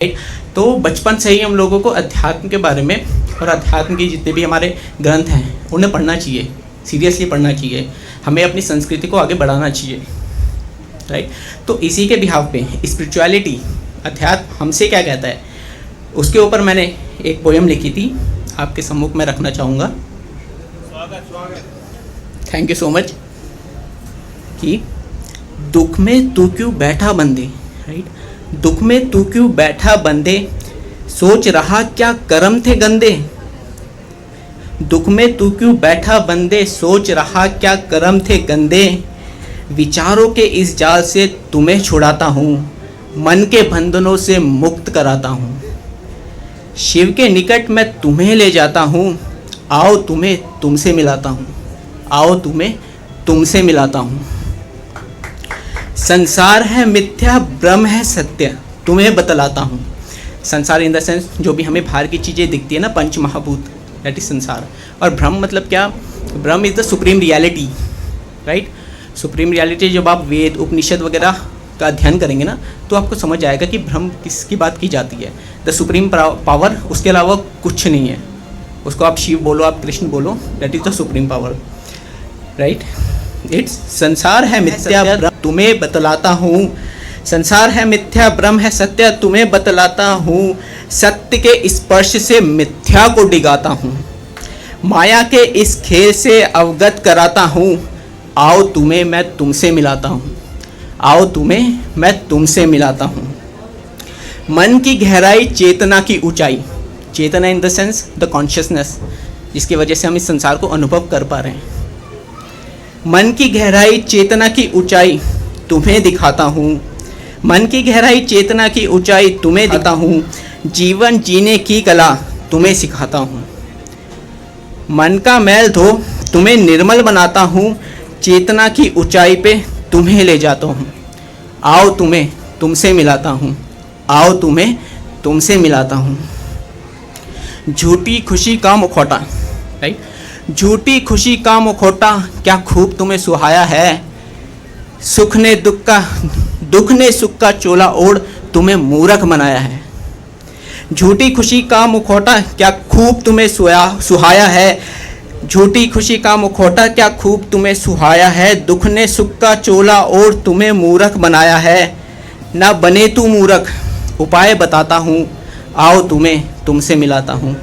Right. तो बचपन से ही हम लोगों को अध्यात्म के बारे में और अध्यात्म के जितने भी हमारे ग्रंथ हैं उन्हें पढ़ना चाहिए, सीरियसली पढ़ना चाहिए। हमें अपनी संस्कृति को आगे बढ़ाना चाहिए, राइट। तो इसी के बिहाव पे स्पिरिचुअलिटी, अध्यात्म हमसे क्या कहता है, उसके ऊपर मैंने एक पोयम लिखी थी, आपके सम्मुख में रखना चाहूँगा। Thank you so much. कि दुख में तू क्यों बैठा बंदे, राइट। दुख में तू क्यों बैठा बंदे, सोच रहा क्या कर्म थे गंदे। दुख में तू क्यों बैठा बंदे, सोच रहा क्या कर्म थे गंदे। विचारों के इस जाल से तुम्हें छुड़ाता हूँ, मन के बंधनों से मुक्त कराता हूँ। शिव के निकट मैं तुम्हें ले जाता हूँ, आओ तुम्हें तुमसे मिलाता हूँ, आओ तुम्हें तुमसे मिलाता हूँ। संसार है मिथ्या, ब्रह्म है सत्य, तुम्हें बतलाता हूँ। संसार इन द सेंस जो भी हमें बाहर की चीज़ें दिखती है ना, पंच महाभूत, दैट इज संसार। और ब्रह्म मतलब क्या, ब्रह्म is the supreme reality, right. Supreme reality जब आप वेद उपनिषद वगैरह का अध्ययन करेंगे ना, तो आपको समझ आएगा कि ब्रह्म किसकी बात की जाती है। द सुप्रीम पावर, उसके अलावा कुछ नहीं है। उसको आप शिव बोलो, आप कृष्ण बोलो, that is the supreme power, right. It's संसार है मिथ्या, ब्रह्म तुम्हें बतलाता हूँ। संसार है मिथ्या, ब्रह्म है सत्य, तुम्हें बतलाता हूँ। सत्य के स्पर्श से मिथ्या को डिगाता हूँ, माया के इस खेल से अवगत कराता हूँ। आओ तुम्हें मैं तुमसे मिलाता हूँ, आओ तुम्हें मैं तुमसे मिलाता हूँ। मन की गहराई, चेतना की ऊंचाई, चेतना in the sense the consciousness, जिसकी वजह से हम इस संसार को अनुभव कर पा रहे हैं। मन की गहराई, चेतना की ऊंचाई तुम्हें दिखाता हूँ। मन की गहराई, चेतना की ऊंचाई तुम्हें दिखाता हूँ। जीवन जीने की कला तुम्हें सिखाता हूँ। मन का मैल धो तुम्हें निर्मल बनाता हूँ। चेतना की ऊंचाई पे तुम्हें ले जाता हूँ। आओ तुम्हें तुमसे मिलाता हूँ, आओ तुम्हें तुमसे मिलाता हूँ। झूठी खुशी का मुखौटा, राइट। झूठी खुशी का मुखौटा क्या खूब तुम्हें सुहाया है। दुख ने सुख का चोला ओढ़ तुम्हें मूर्ख बनाया है। झूठी खुशी का मुखौटा क्या खूब तुम्हें सुहाया है। झूठी खुशी का मुखौटा क्या खूब तुम्हें सुहाया है। दुख ने सुख का चोला ओढ़ तुम्हें मूर्ख बनाया है। ना बने तू मूर्ख, उपाय बताता हूँ। आओ तुम्हें तुमसे मिलाता हूँ,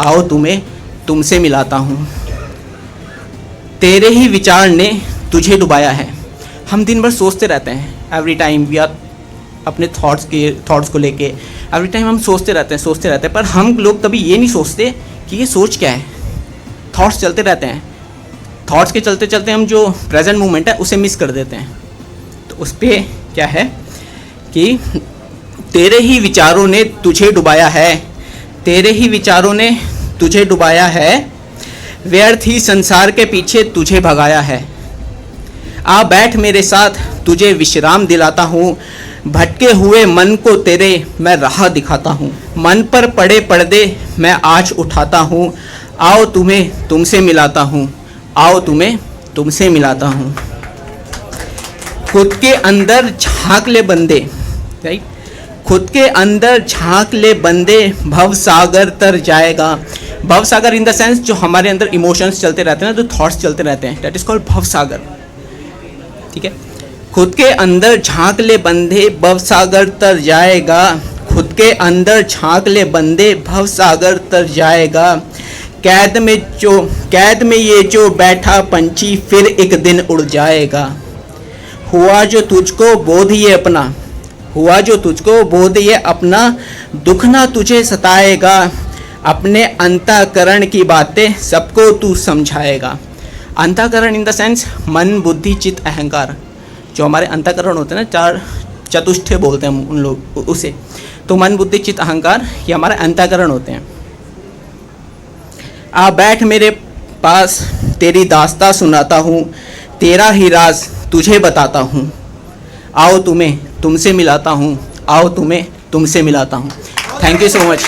आओ तुम्हें तुमसे मिलाता हूँ। तेरे ही विचार ने तुझे डुबाया है। हम दिन भर सोचते रहते हैं, एवरी टाइम वी आर अपने थॉट्स को लेके एवरी टाइम हम सोचते रहते हैं, पर हम लोग कभी ये नहीं सोचते कि ये सोच क्या है। थॉट्स चलते रहते हैं, थॉट्स के चलते चलते हम जो प्रेजेंट मोमेंट है उसे मिस कर देते हैं। तो उस पर क्या है कि तेरे ही विचारों ने तुझे डुबाया है, तेरे ही विचारों ने तुझे डुबाया है। व्यर्थ ही संसार के पीछे तुझे भगाया है। आ बैठ मेरे साथ, तुझे विश्राम दिलाता हूँ। भटके हुए मन को तेरे मैं राह दिखाता हूँ। मन पर पड़े पर्दे मैं आज उठाता हूँ। आओ तुम्हें तुमसे मिलाता हूँ, आओ तुम्हें तुमसे मिलाता हूँ। खुद के अंदर झांक ले बंदे, राइट। खुद के अंदर झांक ले बंदे, भव सागर तर जाएगा। भव सागर इन द सेंस जो हमारे अंदर इमोशंस चलते रहते हैं, जो थॉट्स चलते रहते हैं, दैट इज कॉल्ड भव सागर, ठीक है। खुद के अंदर झांक ले बंदे, भव सागर तर जाएगा। खुद के अंदर झांक ले बंदे, भव सागर तर जाएगा। कैद में ये जो बैठा पंछी, फिर एक दिन उड़ जाएगा। हुआ जो तुझको बोध ये अपना, हुआ जो तुझको बोध ये अपना, दुख ना तुझे सताएगा। अपने अंतःकरण की बातें सबको तू समझाएगा। अंतःकरण इन द सेंस मन, बुद्धि, चित्त, अहंकार, जो हमारे अंतःकरण होते हैं ना, चार चतुष्टय बोलते हैं हम उन लोग उसे। तो मन, बुद्धि, चित्त, अहंकार ये हमारे अंतःकरण होते हैं। आ बैठ मेरे पास, तेरी दास्तां सुनाता हूँ। तेरा ही राज तुझे बताता हूँ। आओ तुम्हें तुमसे मिलाता हूँ, आओ तुम्हें तुमसे मिलाता हूँ। Thank you so much.